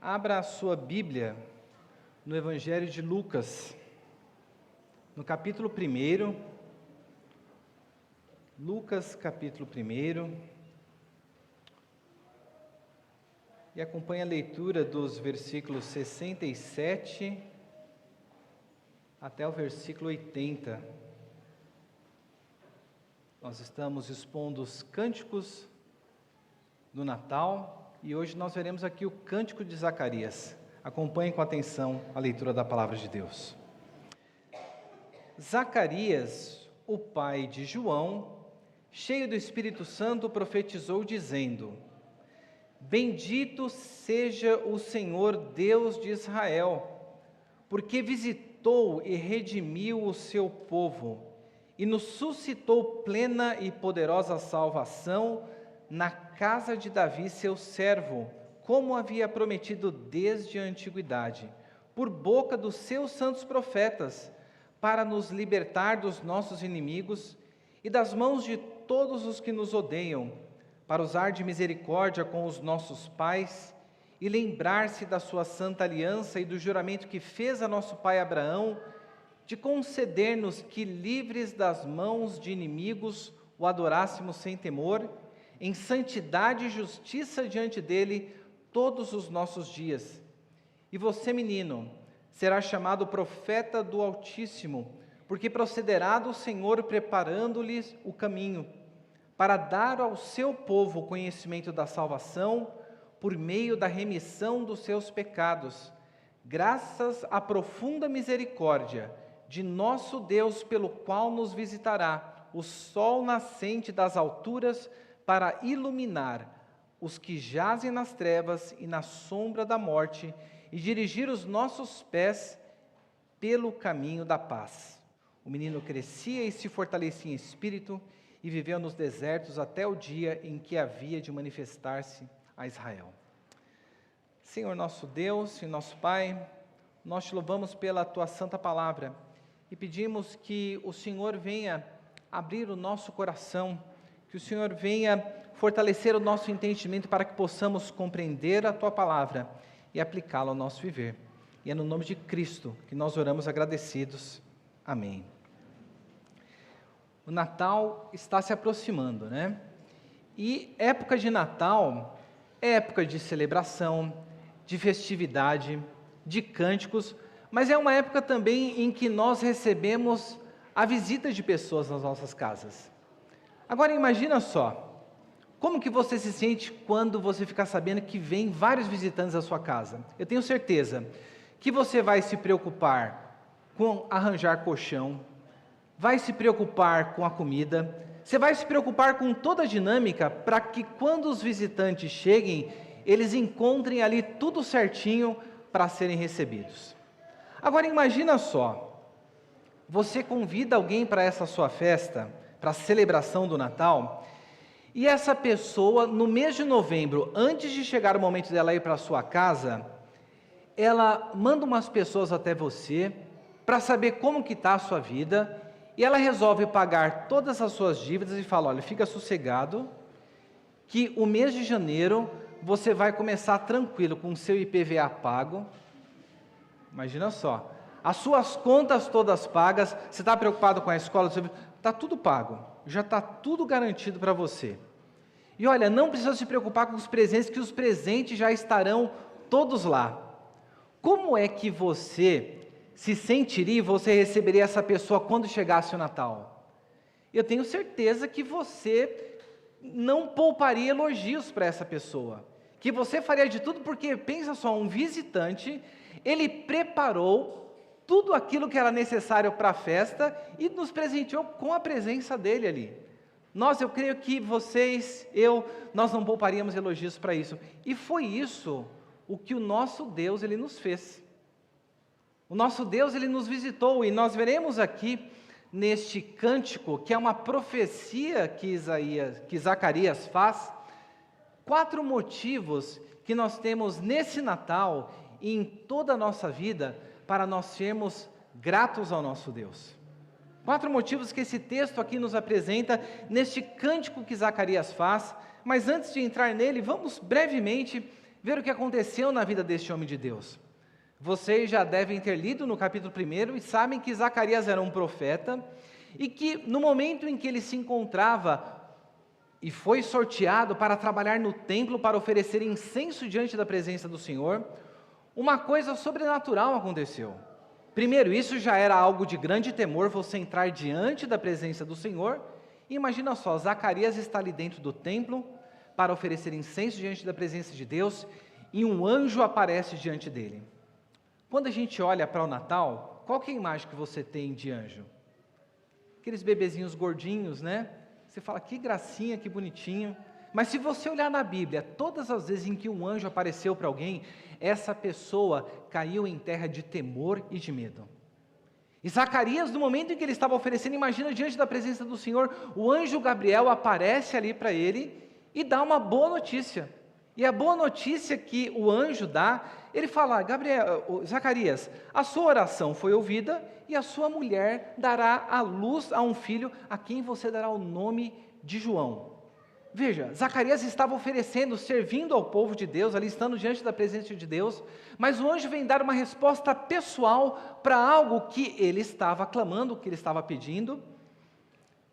Abra a sua Bíblia no Evangelho de Lucas, no capítulo 1. Lucas, capítulo 1. E acompanhe a leitura dos versículos 67 até o versículo 80. Nós estamos expondo os cânticos do Natal e hoje nós veremos aqui o cântico de Zacarias. Acompanhe com atenção a leitura da palavra de Deus. Zacarias, o pai de João, cheio do Espírito Santo, profetizou dizendo: Bendito seja o Senhor Deus de Israel, porque visitou e redimiu o seu povo, e nos suscitou plena e poderosa salvação na casa de Davi, seu servo, como havia prometido desde a antiguidade, por boca dos seus santos profetas, para nos libertar dos nossos inimigos e das mãos de todos os que nos odeiam, para usar de misericórdia com os nossos pais e lembrar-se da sua santa aliança e do juramento que fez a nosso pai Abraão, de conceder-nos que, livres das mãos de inimigos, o adorássemos sem temor, em santidade e justiça diante dele todos os nossos dias. E você, menino, será chamado profeta do Altíssimo, porque procederá do Senhor preparando-lhes o caminho, para dar ao seu povo o conhecimento da salvação, por meio da remissão dos seus pecados, graças à profunda misericórdia de nosso Deus, pelo qual nos visitará o sol nascente das alturas, para iluminar os que jazem nas trevas e na sombra da morte, e dirigir os nossos pés pelo caminho da paz. O menino crescia e se fortalecia em espírito, e viveu nos desertos até o dia em que havia de manifestar-se a Israel. Senhor nosso Deus e nosso Pai, nós te louvamos pela tua santa palavra, e pedimos que o Senhor venha abrir o nosso coração, que o Senhor venha fortalecer o nosso entendimento para que possamos compreender a Tua palavra e aplicá-la ao nosso viver. E é no nome de Cristo que nós oramos agradecidos. Amém. O Natal está se aproximando, né? E época de Natal é época de celebração, de festividade, de cânticos, mas é uma época também em que nós recebemos a visita de pessoas nas nossas casas. Agora imagina só, como que você se sente quando você ficar sabendo que vem vários visitantes à sua casa? Eu tenho certeza que você vai se preocupar com arranjar colchão, vai se preocupar com a comida, você vai se preocupar com toda a dinâmica para que quando os visitantes cheguem, eles encontrem ali tudo certinho para serem recebidos. Agora imagina só, você convida alguém para essa sua festa, para a celebração do Natal, e essa pessoa, no mês de novembro, antes de chegar o momento dela ir para a sua casa, ela manda umas pessoas até você, para saber como que está a sua vida, e ela resolve pagar todas as suas dívidas e fala: olha, fica sossegado, que o mês de janeiro você vai começar tranquilo, com o seu IPVA pago. Imagina só, as suas contas todas pagas, você está preocupado com a escola, está tudo pago, já está tudo garantido para você. E olha, não precisa se preocupar com os presentes, que os presentes já estarão todos lá. Como é que você se sentiria e você receberia essa pessoa quando chegasse o Natal? Eu tenho certeza que você não pouparia elogios para essa pessoa, que você faria de tudo, porque pensa só, um visitante, ele preparou tudo aquilo que era necessário para a festa e nos presenteou com a presença dele ali. Eu creio que nós não pouparíamos elogios para isso. E foi isso o que o nosso Deus, ele nos fez. O nosso Deus, ele nos visitou, e nós veremos aqui neste cântico, que é uma profecia que Zacarias faz, 4 motivos que nós temos nesse Natal e em toda a nossa vida para nós sermos gratos ao nosso Deus. 4 motivos que esse texto aqui nos apresenta neste cântico que Zacarias faz, mas antes de entrar nele, vamos brevemente ver o que aconteceu na vida deste homem de Deus. Vocês já devem ter lido no capítulo 1 e sabem que Zacarias era um profeta e que no momento em que ele se encontrava e foi sorteado para trabalhar no templo para oferecer incenso diante da presença do Senhor, uma coisa sobrenatural aconteceu. Primeiro, isso já era algo de grande temor, você entrar diante da presença do Senhor. E imagina só, Zacarias está ali dentro do templo para oferecer incenso diante da presença de Deus e um anjo aparece diante dele. Quando a gente olha para o Natal, qual que é a imagem que você tem de anjo? Aqueles bebezinhos gordinhos, né? Você fala, que gracinha, que bonitinho. Mas se você olhar na Bíblia, todas as vezes em que um anjo apareceu para alguém, essa pessoa caiu em terra de temor e de medo. E Zacarias, no momento em que ele estava oferecendo, imagina diante da presença do Senhor, o anjo Gabriel aparece ali para ele e dá uma boa notícia. E a boa notícia que o anjo dá, ele fala, Zacarias, a sua oração foi ouvida e a sua mulher dará à luz a um filho a quem você dará o nome de João. Veja, Zacarias estava oferecendo, servindo ao povo de Deus, ali estando diante da presença de Deus, mas o anjo vem dar uma resposta pessoal para algo que ele estava clamando, que ele estava pedindo,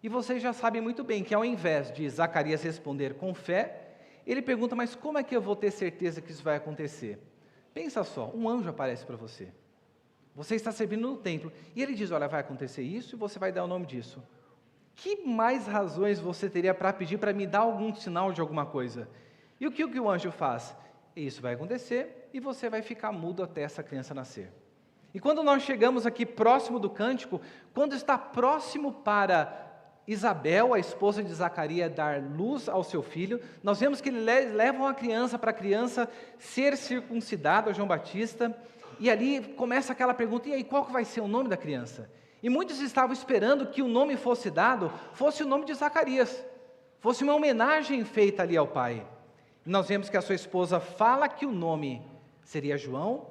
e vocês já sabem muito bem que ao invés de Zacarias responder com fé, ele pergunta, mas como é que eu vou ter certeza que isso vai acontecer? Pensa só, um anjo aparece para você, você está servindo no templo, e ele diz, olha, vai acontecer isso e você vai dar o nome disso. Que mais razões você teria para pedir para me dar algum sinal de alguma coisa? E o que o anjo faz? Isso vai acontecer e você vai ficar mudo até essa criança nascer. E quando nós chegamos aqui próximo do cântico, quando está próximo para Isabel, a esposa de Zacarias, dar luz ao seu filho, nós vemos que eles levam a criança para a criança ser circuncidada, João Batista, e ali começa aquela pergunta, e aí qual que vai ser o nome da criança? E muitos estavam esperando que o nome fosse dado, fosse o nome de Zacarias, fosse uma homenagem feita ali ao pai. E nós vemos que a sua esposa fala que o nome seria João,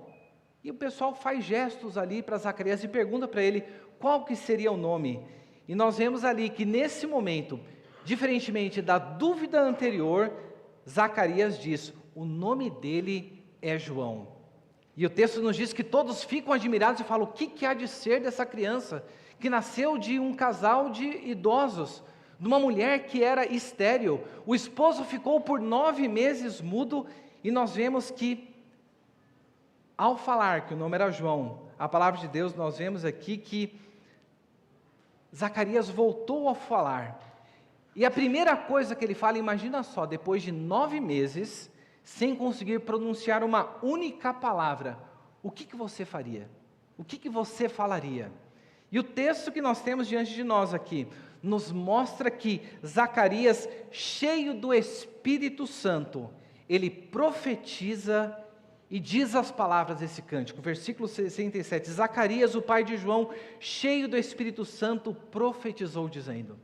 e o pessoal faz gestos ali para Zacarias e pergunta para ele qual que seria o nome. E nós vemos ali que nesse momento, diferentemente da dúvida anterior, Zacarias diz, o nome dele é João. E o texto nos diz que todos ficam admirados e falam, o que há de ser dessa criança, que nasceu de um casal de idosos, de uma mulher que era estéril. O esposo ficou por 9 meses mudo, e nós vemos que, ao falar que o nome era João, a palavra de Deus, nós vemos aqui que Zacarias voltou a falar. E a primeira coisa que ele fala, imagina só, depois de 9 meses, sem conseguir pronunciar uma única palavra, o que você faria? O que você falaria? E o texto que nós temos diante de nós aqui, nos mostra que Zacarias, cheio do Espírito Santo, ele profetiza e diz as palavras desse cântico, versículo 67, Zacarias, o pai de João, cheio do Espírito Santo, profetizou dizendo.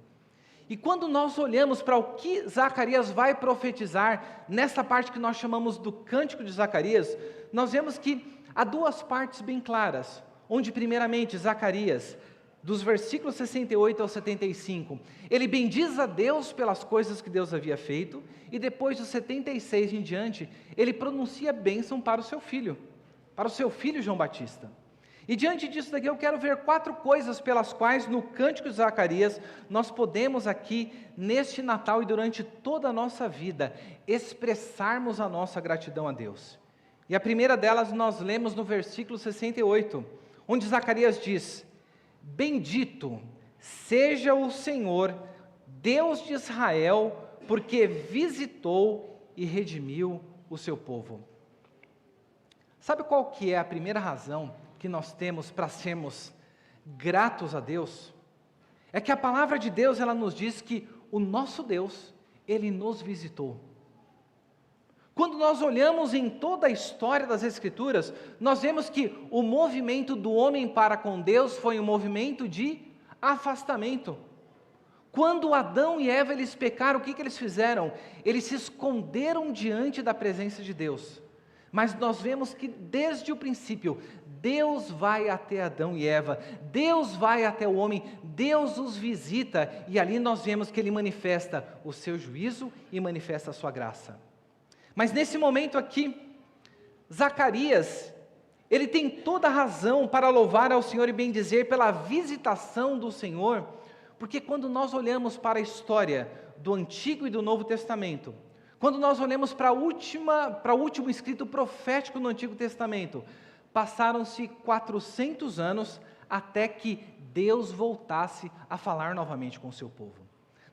E quando nós olhamos para o que Zacarias vai profetizar, nessa parte que nós chamamos do cântico de Zacarias, nós vemos que há 2 partes bem claras, onde primeiramente Zacarias, dos versículos 68 ao 75, ele bendiz a Deus pelas coisas que Deus havia feito, e depois dos 76 em diante, ele pronuncia bênção para o seu filho João Batista. E diante disso daqui eu quero ver 4 coisas pelas quais no cântico de Zacarias nós podemos aqui neste Natal e durante toda a nossa vida expressarmos a nossa gratidão a Deus. E a primeira delas nós lemos no versículo 68, onde Zacarias diz, bendito seja o Senhor, Deus de Israel, porque visitou e redimiu o seu povo. Sabe qual que é a primeira razão que nós temos para sermos gratos a Deus? É que a palavra de Deus, ela nos diz que o nosso Deus, Ele nos visitou. Quando nós olhamos em toda a história das Escrituras, nós vemos que o movimento do homem para com Deus foi um movimento de afastamento. Quando Adão e Eva eles pecaram, o que eles fizeram? Eles se esconderam diante da presença de Deus. Mas nós vemos que desde o princípio, Deus vai até Adão e Eva, Deus vai até o homem, Deus os visita, e ali nós vemos que Ele manifesta o seu juízo e manifesta a sua graça. Mas nesse momento aqui, Zacarias, ele tem toda a razão para louvar ao Senhor e bendizer pela visitação do Senhor, porque quando nós olhamos para a história do Antigo e do Novo Testamento, quando nós olhamos para o último escrito profético no Antigo Testamento, passaram-se 400 anos até que Deus voltasse a falar novamente com o seu povo.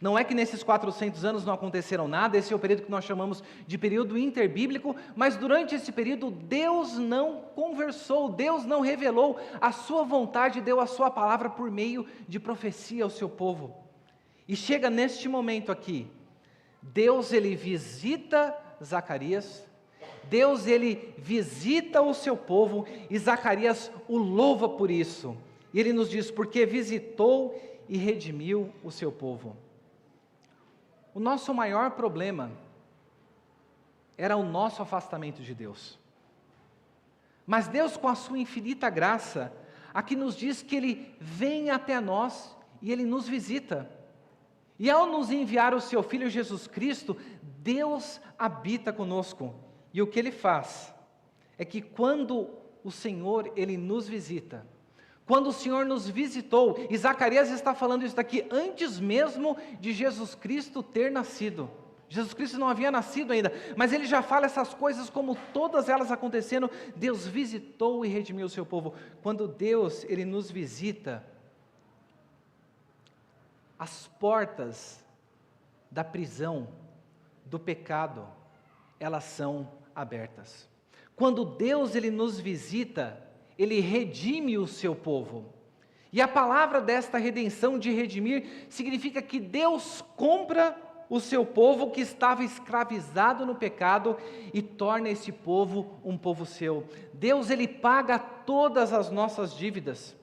Não é que nesses 400 anos não aconteceram nada, esse é o período que nós chamamos de período interbíblico, mas durante esse período Deus não conversou, Deus não revelou a sua vontade, deu a sua palavra por meio de profecia ao seu povo. E chega neste momento aqui, Deus ele visita Zacarias, Deus ele visita o seu povo e Zacarias o louva por isso. E ele nos diz, porque visitou e redimiu o seu povo. O nosso maior problema era o nosso afastamento de Deus. Mas Deus, com a sua infinita graça, aqui nos diz que Ele vem até nós e Ele nos visita. E ao nos enviar o Seu Filho Jesus Cristo, Deus habita conosco. E o que Ele faz é que quando o Senhor, Ele nos visita, quando o Senhor nos visitou, e Zacarias está falando isso daqui antes mesmo de Jesus Cristo ter nascido. Jesus Cristo não havia nascido ainda, mas ele já fala essas coisas como todas elas acontecendo. Deus visitou e redimiu o seu povo. Quando Deus, ele nos visita, as portas da prisão, do pecado, elas são abertas. Quando Deus, ele nos visita, Ele redime o seu povo. E a palavra desta redenção de redimir significa que Deus compra o seu povo que estava escravizado no pecado e torna esse povo um povo seu. Deus ele paga todas as nossas dívidas.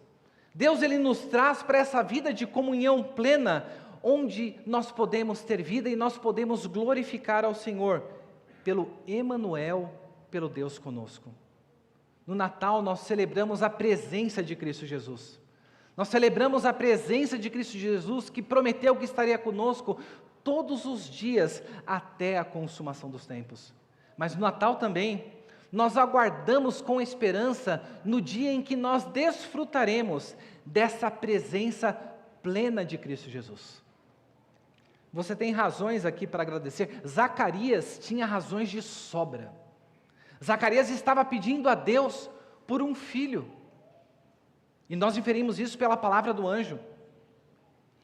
Deus ele nos traz para essa vida de comunhão plena, onde nós podemos ter vida e nós podemos glorificar ao Senhor pelo Emanuel, pelo Deus conosco. No Natal nós celebramos a presença de Cristo Jesus. Nós celebramos a presença de Cristo Jesus que prometeu que estaria conosco todos os dias até a consumação dos tempos. Mas no Natal também nós aguardamos com esperança no dia em que nós desfrutaremos dessa presença plena de Cristo Jesus. Você tem razões aqui para agradecer. Zacarias tinha razões de sobra. Zacarias estava pedindo a Deus por um filho, e nós inferimos isso pela palavra do anjo,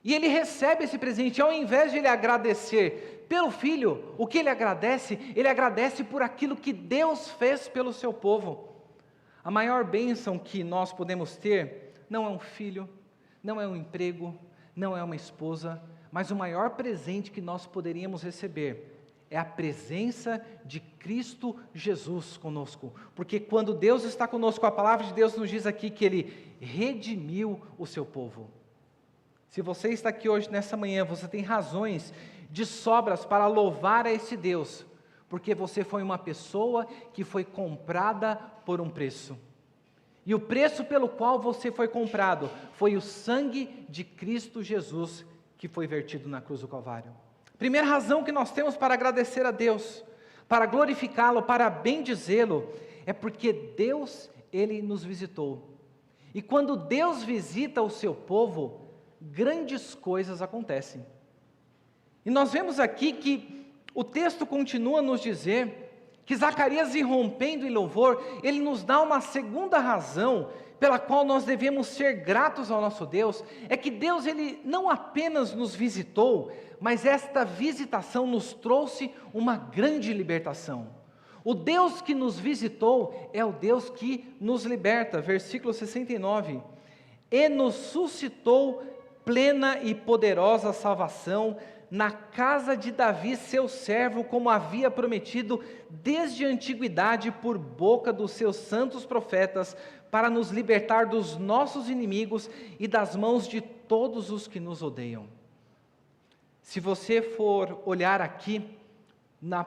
e ele recebe esse presente, ao invés de ele agradecer pelo filho, o que ele agradece por aquilo que Deus fez pelo seu povo. A maior bênção que nós podemos ter, não é um filho, não é um emprego, não é uma esposa, mas o maior presente que nós poderíamos receber, é a presença de Cristo Jesus conosco, porque quando Deus está conosco, a palavra de Deus nos diz aqui que Ele redimiu o seu povo. Se você está aqui hoje nessa manhã, você tem razões de sobras para louvar a esse Deus, porque você foi uma pessoa que foi comprada por um preço, e o preço pelo qual você foi comprado, foi o sangue de Cristo Jesus, que foi vertido na cruz do Calvário. Primeira razão que nós temos para agradecer a Deus, para glorificá-lo, para bendizê-lo, é porque Deus, Ele nos visitou. E quando Deus visita o seu povo, grandes coisas acontecem. E nós vemos aqui que o texto continua a nos dizer que Zacarias, irrompendo em louvor, ele nos dá uma segunda razão pela qual nós devemos ser gratos ao nosso Deus, é que Deus ele não apenas nos visitou, mas esta visitação nos trouxe uma grande libertação. O Deus que nos visitou é o Deus que nos liberta, versículo 69, e nos suscitou plena e poderosa salvação na casa de Davi, seu servo, como havia prometido desde a antiguidade por boca dos seus santos profetas, para nos libertar dos nossos inimigos e das mãos de todos os que nos odeiam. Se você for olhar aqui na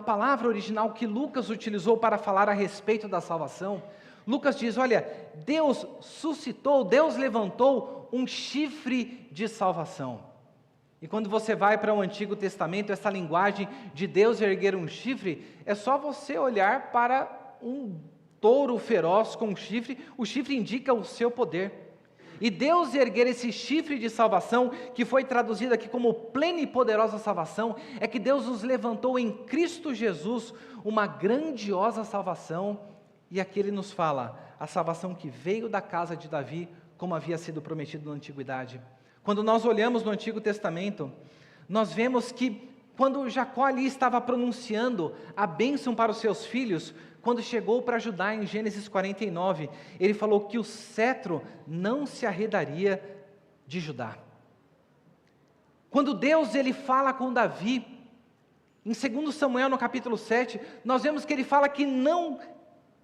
palavra original que Lucas utilizou para falar a respeito da salvação, Lucas diz, olha, Deus suscitou, Deus levantou um chifre de salvação. E quando você vai para o Antigo Testamento, essa linguagem de Deus erguer um chifre, é só você olhar para um touro feroz com um chifre, o chifre indica o seu poder. E Deus erguer esse chifre de salvação, que foi traduzido aqui como plena e poderosa salvação, é que Deus nos levantou em Cristo Jesus uma grandiosa salvação, e aqui Ele nos fala, a salvação que veio da casa de Davi, como havia sido prometido na Antiguidade. Quando nós olhamos no Antigo Testamento, nós vemos que quando Jacó ali estava pronunciando a bênção para os seus filhos, quando chegou para Judá em Gênesis 49, ele falou que o cetro não se arredaria de Judá. Quando Deus ele fala com Davi, em 2 Samuel no capítulo 7, nós vemos que ele fala que não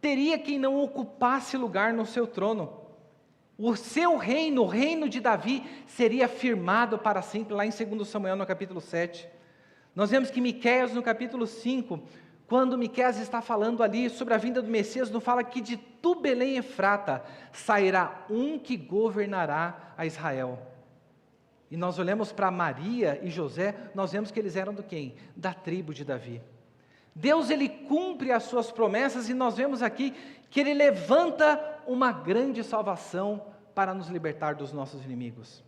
teria quem não ocupasse lugar no seu trono. O seu reino, o reino de Davi, seria firmado para sempre, lá em 2 Samuel no capítulo 7. Nós vemos que Miqueias no capítulo 5, quando Miqueias está falando ali sobre a vinda do Messias, não fala que de tu, Belém Efrata, sairá um que governará a Israel. E nós olhamos para Maria e José, nós vemos que eles eram do quem? Da tribo de Davi. Deus ele cumpre as suas promessas e nós vemos aqui que ele levanta uma grande salvação para nos libertar dos nossos inimigos.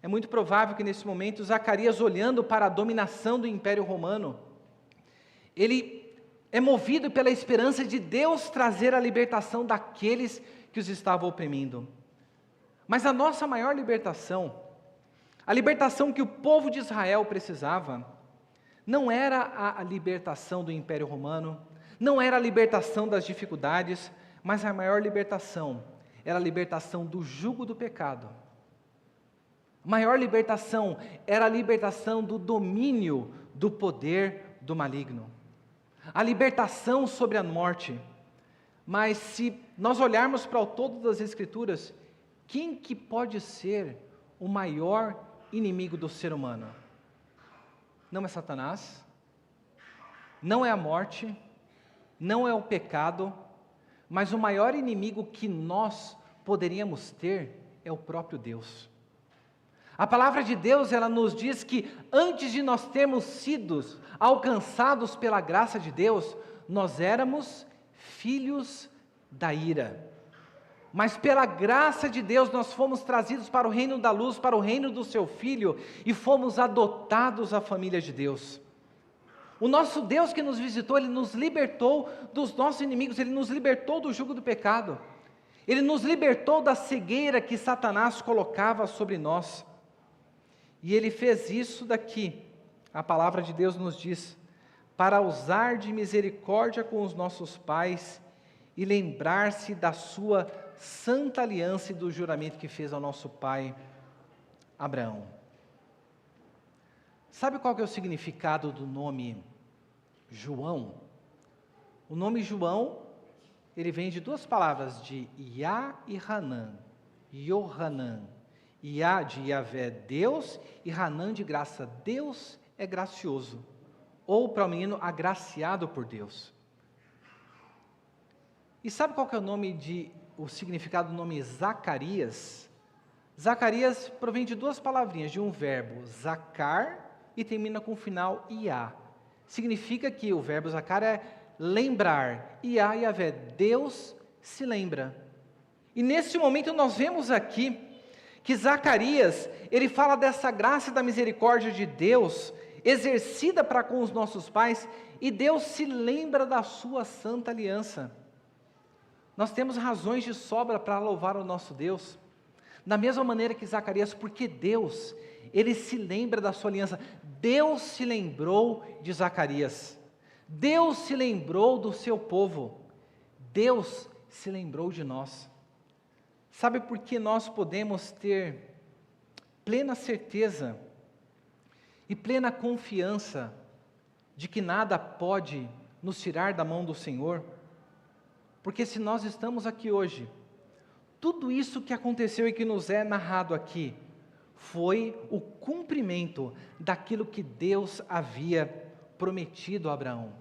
É muito provável que nesse momento Zacarias, olhando para a dominação do Império Romano, ele é movido pela esperança de Deus trazer a libertação daqueles que os estavam oprimindo. Mas a nossa maior libertação, a libertação que o povo de Israel precisava, não era a libertação do Império Romano, não era a libertação das dificuldades, mas a maior libertação era a libertação do jugo do pecado. A maior libertação era a libertação do domínio do poder do maligno. A libertação sobre a morte. Mas se nós olharmos para o todo das Escrituras, quem que pode ser o maior inimigo do ser humano? Não é Satanás, não é a morte, não é o pecado, mas o maior inimigo que nós poderíamos ter é o próprio Deus. A palavra de Deus, ela nos diz que antes de nós termos sido alcançados pela graça de Deus, nós éramos filhos da ira. Mas pela graça de Deus nós fomos trazidos para o reino da luz, para o reino do seu Filho, e fomos adotados à família de Deus. O nosso Deus que nos visitou, Ele nos libertou dos nossos inimigos, Ele nos libertou do jugo do pecado. Ele nos libertou da cegueira que Satanás colocava sobre nós. E Ele fez isso daqui, a palavra de Deus nos diz, para usar de misericórdia com os nossos pais e lembrar-se da sua santa aliança e do juramento que fez ao nosso pai Abraão. Sabe qual que é o significado do nome João? O nome João, ele vem de duas palavras, de Iá e Hanã. Yohanan. Iá de Yahvé, Deus, e Hanã de graça. Deus é gracioso. Ou para o menino, agraciado por Deus. E sabe qual que é o significado do nome Zacarias? Zacarias provém de duas palavrinhas, de um verbo, zacar, e termina com o final Iá. Significa que o verbo zacar é lembrar. Iá, Yahvé, Deus se lembra. E nesse momento nós vemos aqui que Zacarias, ele fala dessa graça e da misericórdia de Deus, exercida para com os nossos pais, e Deus se lembra da sua santa aliança. Nós temos razões de sobra para louvar o nosso Deus, da mesma maneira que Zacarias, porque Deus, Ele se lembra da sua aliança. Deus se lembrou de Zacarias, Deus se lembrou do seu povo, Deus se lembrou de nós. Sabe por que nós podemos ter plena certeza e plena confiança de que nada pode nos tirar da mão do Senhor? Porque se nós estamos aqui hoje, tudo isso que aconteceu e que nos é narrado aqui, foi o cumprimento daquilo que Deus havia prometido a Abraão.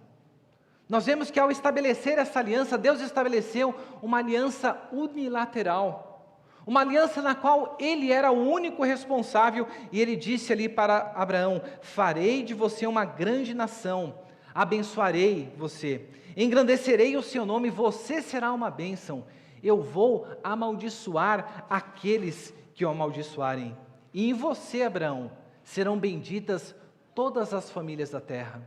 Nós vemos que ao estabelecer essa aliança, Deus estabeleceu uma aliança unilateral, Uma aliança na qual ele era o único responsável, e ele disse ali para Abraão: farei de você uma grande nação, abençoarei você, engrandecerei o seu nome, você será uma bênção. Eu vou amaldiçoar aqueles que o amaldiçoarem, e em você, Abraão, serão benditas todas as famílias da terra.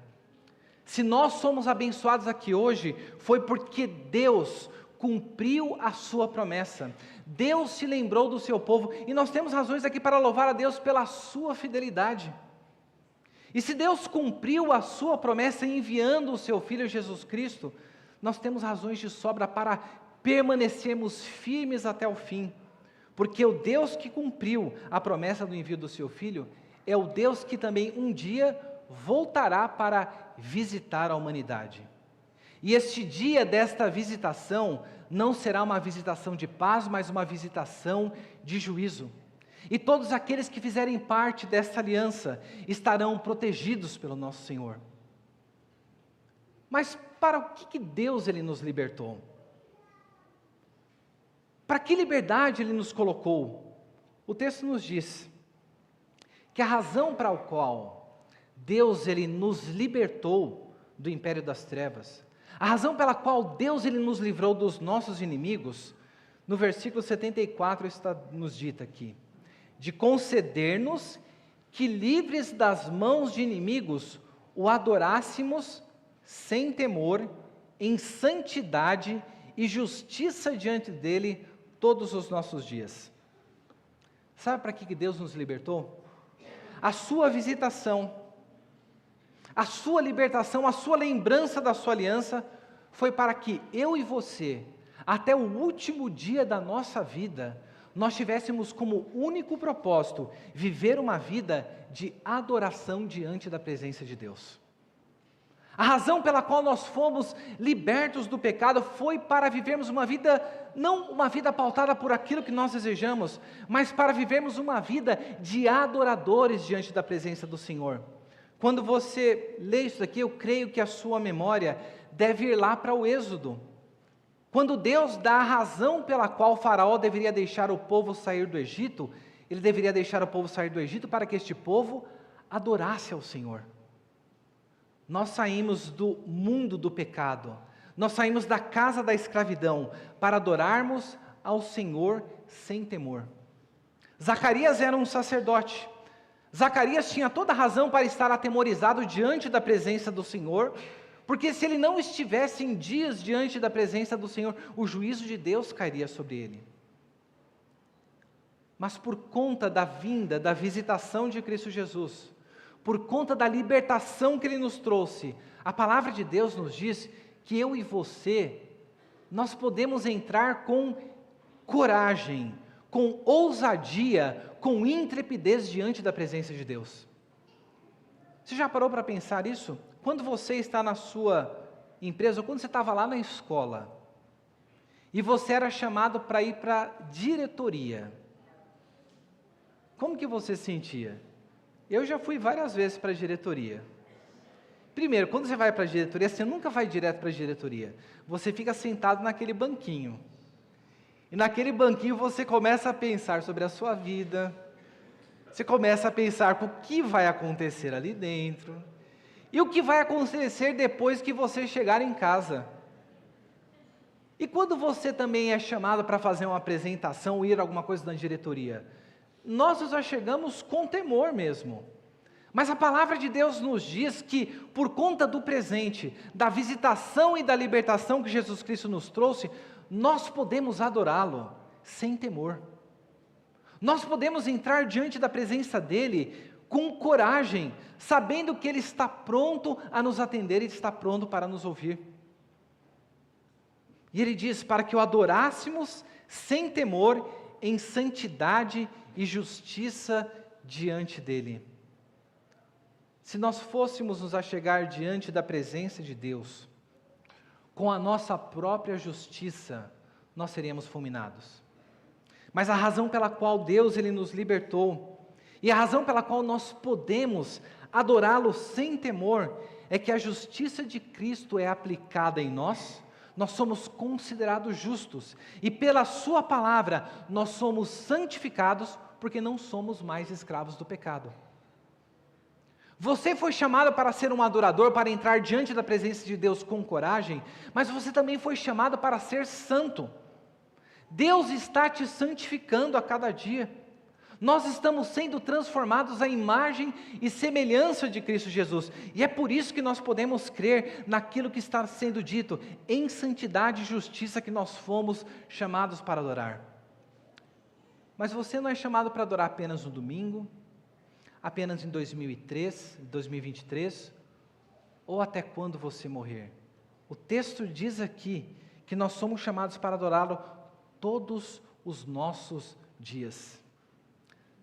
Se nós somos abençoados aqui hoje, foi porque Deus cumpriu a sua promessa. Deus se lembrou do seu povo, e nós temos razões aqui para louvar a Deus pela sua fidelidade. E se Deus cumpriu a sua promessa enviando o seu Filho Jesus Cristo, nós temos razões de sobra para permanecermos firmes até o fim, porque o Deus que cumpriu a promessa do envio do seu Filho, é o Deus que também um dia voltará para visitar a humanidade. E este dia desta visitação não será uma visitação de paz, mas uma visitação de juízo. E todos aqueles que fizerem parte desta aliança estarão protegidos pelo nosso Senhor. Mas para o que Deus ele nos libertou? Para que liberdade ele nos colocou? O texto nos diz que a razão para a qual Deus ele nos libertou do império das trevas, a razão pela qual Deus ele nos livrou dos nossos inimigos, no versículo 74 está nos dita aqui, de conceder-nos que livres das mãos de inimigos o adorássemos sem temor, em santidade e justiça diante dele todos os nossos dias. Sabe para que Deus nos libertou? A sua visitação, a sua libertação, a sua lembrança da sua aliança, foi para que eu e você, até o último dia da nossa vida, nós tivéssemos como único propósito, viver uma vida de adoração diante da presença de Deus. A razão pela qual nós fomos libertos do pecado foi para vivermos uma vida, não uma vida pautada por aquilo que nós desejamos, mas para vivermos uma vida de adoradores diante da presença do Senhor. Quando você lê isso daqui, eu creio que a sua memória deve ir lá para o Êxodo. Quando Deus dá a razão pela qual o faraó deveria deixar o povo sair do Egito, ele deveria deixar o povo sair do Egito para que este povo adorasse ao Senhor. Nós saímos do mundo do pecado, nós saímos da casa da escravidão para adorarmos ao Senhor sem temor. Zacarias era um sacerdote. Zacarias tinha toda a razão para estar atemorizado diante da presença do Senhor, porque se ele não estivesse em dias diante da presença do Senhor, o juízo de Deus cairia sobre ele. Mas por conta da vinda, da visitação de Cristo Jesus, por conta da libertação que Ele nos trouxe, a palavra de Deus nos diz que eu e você, nós podemos entrar com coragem, com ousadia, com intrepidez diante da presença de Deus. Você já parou para pensar isso? Quando você está na sua empresa, ou quando você estava lá na escola, e você era chamado para ir para a diretoria, como que você se sentia? Eu já fui várias vezes para a diretoria. Primeiro, quando você vai para a diretoria, você nunca vai direto para a diretoria. Você fica sentado naquele banquinho. E naquele banquinho você começa a pensar sobre a sua vida. Você começa a pensar o que vai acontecer ali dentro. E o que vai acontecer depois que você chegar em casa. E quando você também é chamado para fazer uma apresentação, ir a alguma coisa na diretoria, nós já chegamos com temor mesmo. Mas a palavra de Deus nos diz que, por conta do presente, da visitação e da libertação que Jesus Cristo nos trouxe, nós podemos adorá-lo sem temor. Nós podemos entrar diante da presença dEle com coragem, sabendo que Ele está pronto a nos atender e está pronto para nos ouvir. E Ele diz para que o adorássemos sem temor, em santidade e justiça diante dEle. Se nós fôssemos nos achegar diante da presença de Deus, com a nossa própria justiça, nós seríamos fulminados. Mas a razão pela qual Deus Ele nos libertou, e a razão pela qual nós podemos adorá-lo sem temor, é que a justiça de Cristo é aplicada em nós, nós somos considerados justos, e pela sua palavra, nós somos santificados, porque não somos mais escravos do pecado. Você foi chamado para ser um adorador, para entrar diante da presença de Deus com coragem, mas você também foi chamado para ser santo. Deus está te santificando a cada dia. Nós estamos sendo transformados à imagem e semelhança de Cristo Jesus, e é por isso que nós podemos crer naquilo que está sendo dito, em santidade e justiça que nós fomos chamados para adorar. Mas você não é chamado para adorar apenas no domingo, apenas em 2023, ou até quando você morrer. O texto diz aqui que nós somos chamados para adorá-lo todos os nossos dias.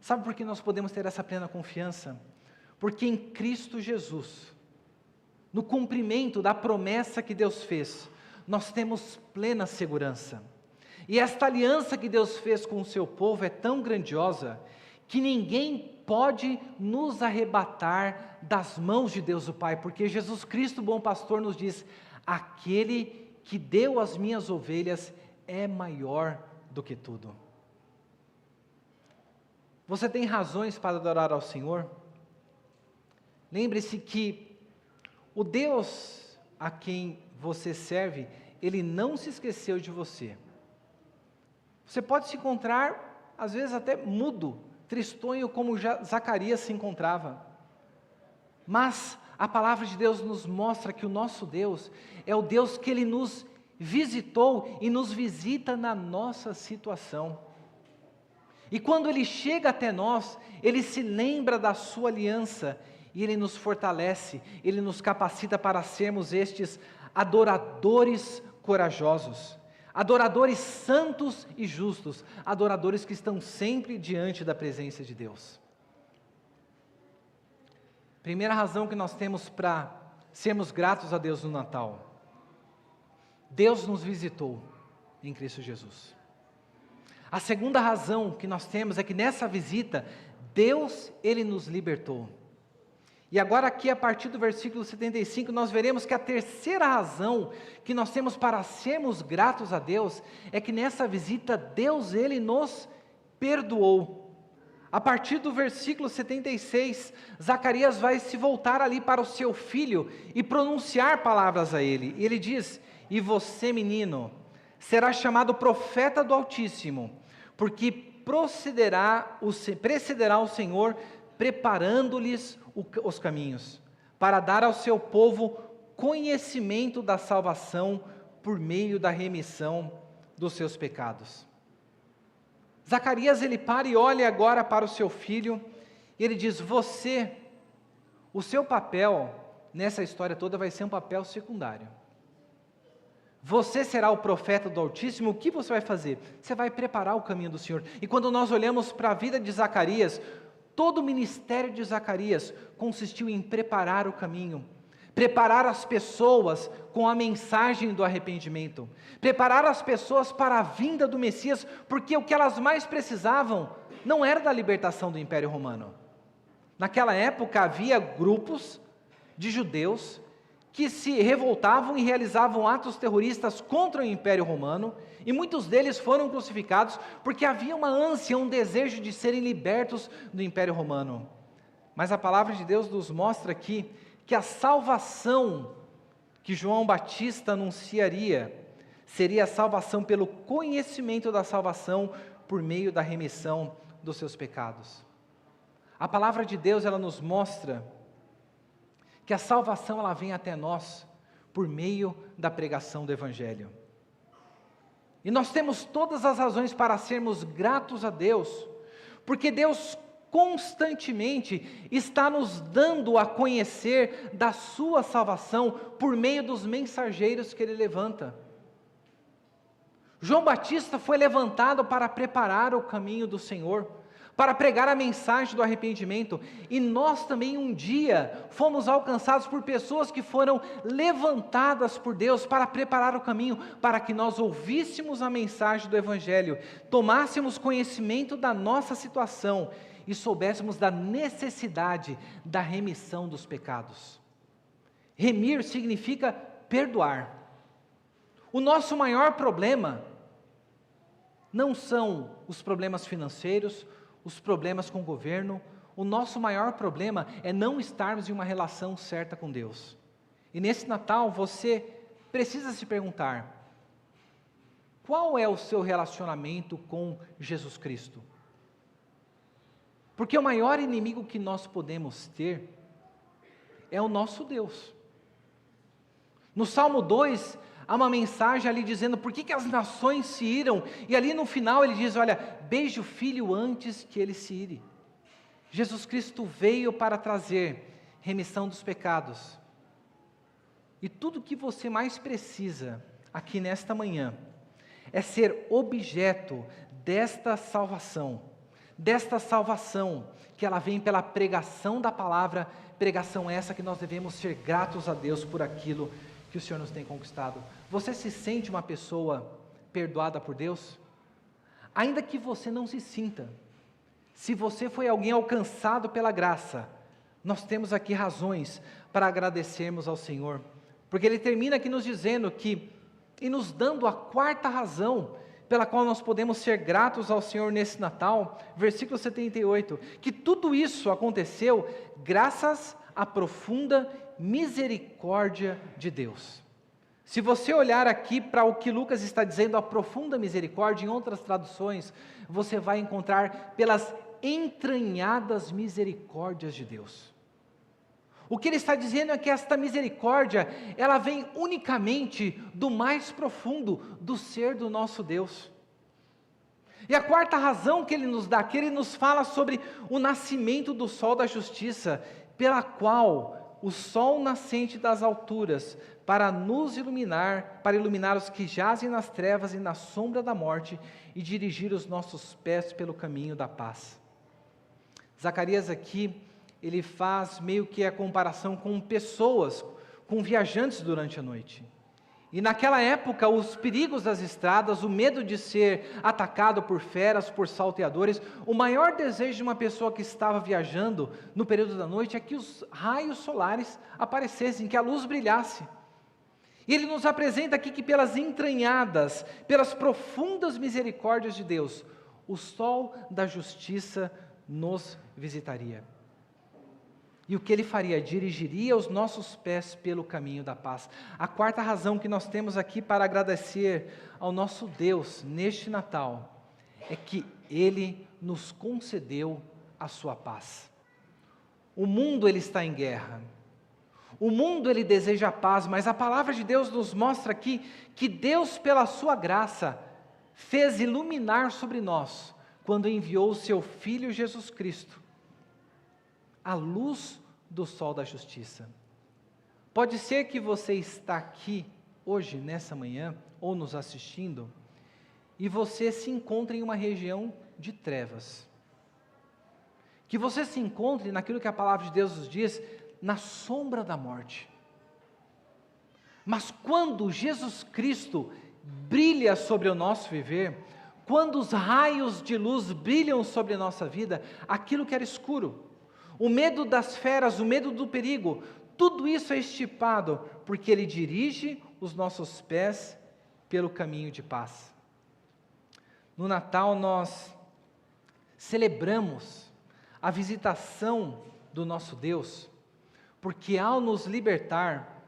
Sabe por que nós podemos ter essa plena confiança? Porque em Cristo Jesus, no cumprimento da promessa que Deus fez, nós temos plena segurança. E esta aliança que Deus fez com o seu povo é tão grandiosa, que ninguém pode nos arrebatar das mãos de Deus o Pai, porque Jesus Cristo, bom pastor, nos diz: aquele que deu as minhas ovelhas é maior do que tudo. Você tem razões para adorar ao Senhor? Lembre-se que o Deus a quem você serve, Ele não se esqueceu de você. Você pode se encontrar, às vezes até mudo, tristonho, como Zacarias se encontrava. Mas a palavra de Deus nos mostra que o nosso Deus é o Deus que Ele nos visitou e nos visita na nossa situação. E quando Ele chega até nós, Ele se lembra da sua aliança, e Ele nos fortalece, Ele nos capacita para sermos estes adoradores corajosos, adoradores santos e justos, adoradores que estão sempre diante da presença de Deus. Primeira razão que nós temos para sermos gratos a Deus no Natal: Deus nos visitou em Cristo Jesus. A segunda razão que nós temos é que nessa visita, Deus, Ele nos libertou. E agora aqui a partir do versículo 75, nós veremos que a terceira razão que nós temos para sermos gratos a Deus, é que nessa visita, Deus, Ele nos perdoou. A partir do versículo 76, Zacarias vai se voltar ali para o seu filho e pronunciar palavras a ele. E ele diz: e você, menino, será chamado profeta do Altíssimo, porque precederá o Senhor, preparando-lhes os caminhos, para dar ao seu povo conhecimento da salvação por meio da remissão dos seus pecados. Zacarias, ele para e olha agora para o seu filho, e ele diz: o seu papel nessa história toda vai ser um papel secundário. Você será o profeta do Altíssimo. O que você vai fazer? Você vai preparar o caminho do Senhor. E quando nós olhamos para a vida de Zacarias, todo o ministério de Zacarias consistiu em preparar o caminho, preparar as pessoas com a mensagem do arrependimento, preparar as pessoas para a vinda do Messias, porque o que elas mais precisavam não era da libertação do Império Romano. Naquela época havia grupos de judeus que se revoltavam e realizavam atos terroristas contra o Império Romano, e muitos deles foram crucificados porque havia uma ânsia, um desejo de serem libertos do Império Romano. Mas a palavra de Deus nos mostra aqui que a salvação que João Batista anunciaria seria a salvação pelo conhecimento da salvação por meio da remissão dos seus pecados. A palavra de Deus, ela nos mostra que a salvação, ela vem até nós por meio da pregação do Evangelho. E nós temos todas as razões para sermos gratos a Deus, porque Deus constantemente está nos dando a conhecer da sua salvação por meio dos mensageiros que Ele levanta. João Batista foi levantado para preparar o caminho do Senhor, para pregar a mensagem do arrependimento, e nós também um dia fomos alcançados por pessoas que foram levantadas por Deus para preparar o caminho, para que nós ouvíssemos a mensagem do Evangelho, tomássemos conhecimento da nossa situação e soubéssemos da necessidade da remissão dos pecados. Remir significa perdoar. O nosso maior problema não são os problemas financeiros, os problemas com o governo. O nosso maior problema é não estarmos em uma relação certa com Deus. E nesse Natal você precisa se perguntar: qual é o seu relacionamento com Jesus Cristo? Porque o maior inimigo que nós podemos ter é o nosso Deus. No Salmo 2, há uma mensagem ali dizendo por que as nações se iram, e ali no final ele diz, olha, beije o filho antes que ele se ire. Jesus Cristo veio para trazer remissão dos pecados. E tudo que você mais precisa aqui nesta manhã é ser objeto desta salvação que ela vem pela pregação da palavra, pregação essa que nós devemos ser gratos a Deus por aquilo que o Senhor nos tem conquistado. Você se sente uma pessoa perdoada por Deus? Ainda que você não se sinta, se você foi alguém alcançado pela graça, nós temos aqui razões para agradecermos ao Senhor, porque Ele termina aqui nos dizendo que, e nos dando a quarta razão, pela qual nós podemos ser gratos ao Senhor nesse Natal, versículo 78, que tudo isso aconteceu graças à profunda misericórdia de Deus. Se você olhar aqui para o que Lucas está dizendo, a profunda misericórdia, em outras traduções, você vai encontrar pelas entranhadas misericórdias de Deus. O que ele está dizendo é que esta misericórdia, ela vem unicamente do mais profundo do ser do nosso Deus. E a quarta razão que ele nos dá aqui, ele nos fala sobre o nascimento do sol da justiça, pela qual o sol nascente das alturas, para nos iluminar, para iluminar os que jazem nas trevas e na sombra da morte, e dirigir os nossos pés pelo caminho da paz. Zacarias aqui, ele faz meio que a comparação com pessoas, com viajantes durante a noite. E naquela época, os perigos das estradas, o medo de ser atacado por feras, por salteadores, o maior desejo de uma pessoa que estava viajando no período da noite é que os raios solares aparecessem, que a luz brilhasse. E ele nos apresenta aqui que pelas entranhadas, pelas profundas misericórdias de Deus, o sol da justiça nos visitaria. E o que ele faria? Dirigiria os nossos pés pelo caminho da paz. A quarta razão que nós temos aqui para agradecer ao nosso Deus neste Natal é que Ele nos concedeu a sua paz. O mundo ele está em guerra. O mundo ele deseja a paz, mas a palavra de Deus nos mostra aqui que Deus, pela sua graça, fez iluminar sobre nós quando enviou o seu Filho Jesus Cristo, a luz do sol da justiça. Pode ser que você está aqui hoje, nessa manhã, ou nos assistindo, e você se encontre em uma região de trevas. Que você se encontre naquilo que a palavra de Deus nos diz, na sombra da morte. Mas quando Jesus Cristo brilha sobre o nosso viver, quando os raios de luz brilham sobre a nossa vida, aquilo que era escuro, o medo das feras, o medo do perigo, tudo isso é estipado, porque Ele dirige os nossos pés pelo caminho de paz. No Natal nós celebramos a visitação do nosso Deus, porque ao nos libertar,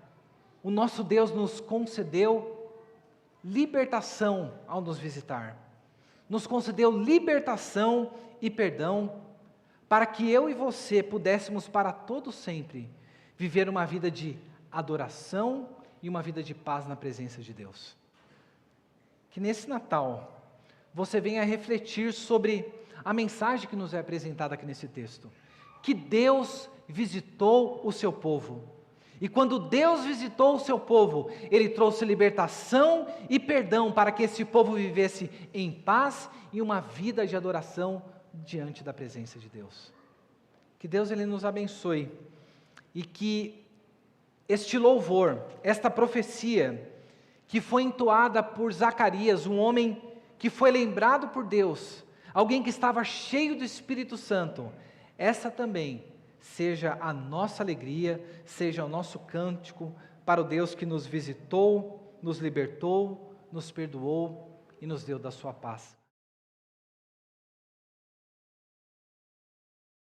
o nosso Deus nos concedeu libertação ao nos visitar, nos concedeu libertação e perdão, para que eu e você pudéssemos para todo sempre viver uma vida de adoração e uma vida de paz na presença de Deus. Que nesse Natal você venha refletir sobre a mensagem que nos é apresentada aqui nesse texto, que Deus visitou o seu povo, e quando Deus visitou o seu povo, Ele trouxe libertação e perdão para que esse povo vivesse em paz e uma vida de adoração diante da presença de Deus. Que Deus ele nos abençoe e que este louvor, esta profecia que foi entoada por Zacarias, um homem que foi lembrado por Deus, alguém que estava cheio do Espírito Santo, essa também seja a nossa alegria, seja o nosso cântico para o Deus que nos visitou nos libertou, nos perdoou e nos deu da sua paz.